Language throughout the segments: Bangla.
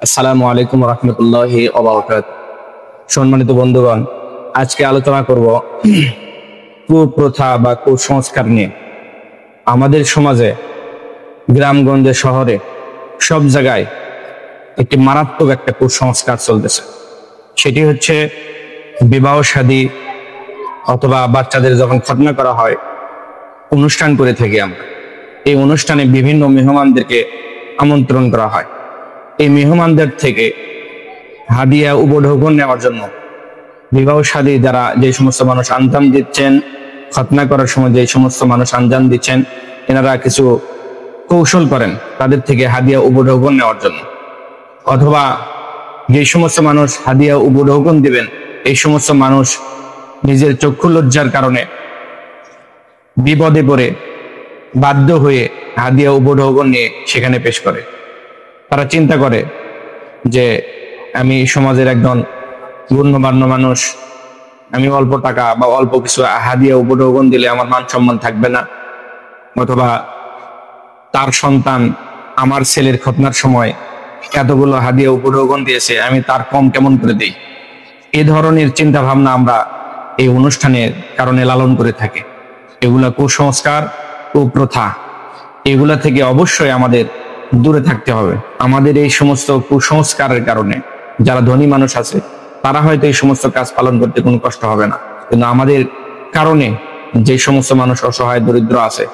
আসসালামু আলাইকুম রহমতুল্লাহি ওয়া বারাকাতুহু। সম্মানিত বন্ধুগণ, আজকে আলোচনা করব কুপ্রথা বা কুসংস্কার নিয়ে। আমাদের সমাজে, গ্রামগঞ্জে, শহরে, সব জায়গায় একটি মারাত্মক একটা কুসংস্কার চলতেছে। সেটি হচ্ছে বিবাহ শাদী অথবা বাচ্চাদের যখন খতনা করা হয়, অনুষ্ঠান করে থাকি আমরা। এই অনুষ্ঠানে বিভিন্ন মেহমানদেরকে আমন্ত্রণ করা হয়। এই মেহমানদের থেকে হাদিয়া উপঢৌকন নেওয়ার জন্য বিবাহ শাদী যারা যে সমস্ত মানুষ আঞ্জাম দিচ্ছেন, খতনা করার সময় যে সমস্ত মানুষ আঞ্জাম দিচ্ছেন, এনারা কিছু কৌশল করেন তাদের থেকে হাদিয়া উপঢৌকন নেওয়ার জন্য। অথবা যে সমস্ত মানুষ হাদিয়া উপঢৌকন দিবেন, এই সমস্ত মানুষ নিজের চক্ষু লজ্জার কারণে বিপদে পড়ে বাধ্য হয়ে হাদিয়া উপঢৌকন নিয়ে সেখানে পেশ করে। তারা চিন্তা করে যে আমি সমাজের একজন গণ্যমান্য মানুষ, আমি অল্প টাকা বা অল্প কিছু হাদিয়া উপঢৌকন দিলে আমার মান সম্মান থাকবে না, অথবা তার সন্তান আমার ছেলের খতনার সময় এতগুলো হাদিয়া উপঢৌকন দিয়েছে, আমি তার কম কেমন করে দিই। এ ধরনের চিন্তা ভাবনা আমরা এই অনুষ্ঠানের কারণে লালন করে থাকি। এগুলা কুসংস্কার, কুপ্রথা, এগুলা থেকে অবশ্যই আমাদের দূরে থাকতে হবে। আমাদের এই সমস্ত কুসংস্কারের কারণে যারা ধনী মানুষ আছে তারা হয়তো এই সমস্ত কাজ পালন করতে কোনো কষ্ট হবে না, কিন্তু আমাদের কারণে যে সমস্ত মানুষ অসহায় দরিদ্র আছে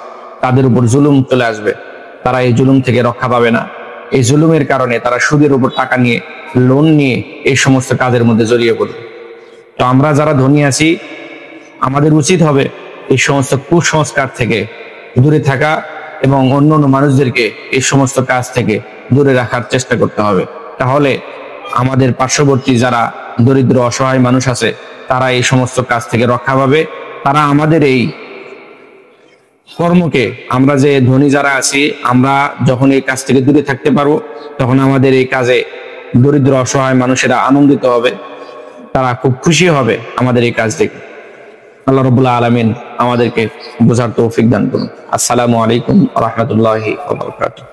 তাদের উপর জুলুম চলে আসবে। তারা এই জুলুম থেকে রক্ষা পাবে না। এই জুলুমের কারণে তারা সুদের উপর টাকা নিয়ে, লোন নিয়ে এই সমস্ত কাজের মধ্যে জড়িয়ে পড়বে। তো আমরা যারা ধনী আছি, আমাদের উচিত হবে এই সমস্ত কুসংস্কার থেকে দূরে থাকা এবং অন্য অন্য মানুষদেরকে এই সমস্ত কাজ থেকে দূরে রাখার চেষ্টা করতে হবে। তাহলে আমাদের পার্শ্ববর্তী যারা দরিদ্র অসহায় মানুষ আছে তারা এই সমস্ত কাজ থেকে রক্ষা পাবে। তারা আমাদের এই কর্মকে, আমরা যে ধনী যারা আছি, আমরা যখন এই কাজ থেকে দূরে থাকতে পারবো, তখন আমাদের এই কাজে দরিদ্র অসহায় মানুষেরা আনন্দিত হবে, তারা খুব খুশি হবে আমাদের এই কাজ থেকে। আল্লাহ রাব্বুল আলামিন আমাদেরকে বোঝার তৌফিক দান করুন। আসসালামু আলাইকুম ওয়া রাহমাতুল্লাহি ওয়া বারাকাতুহু।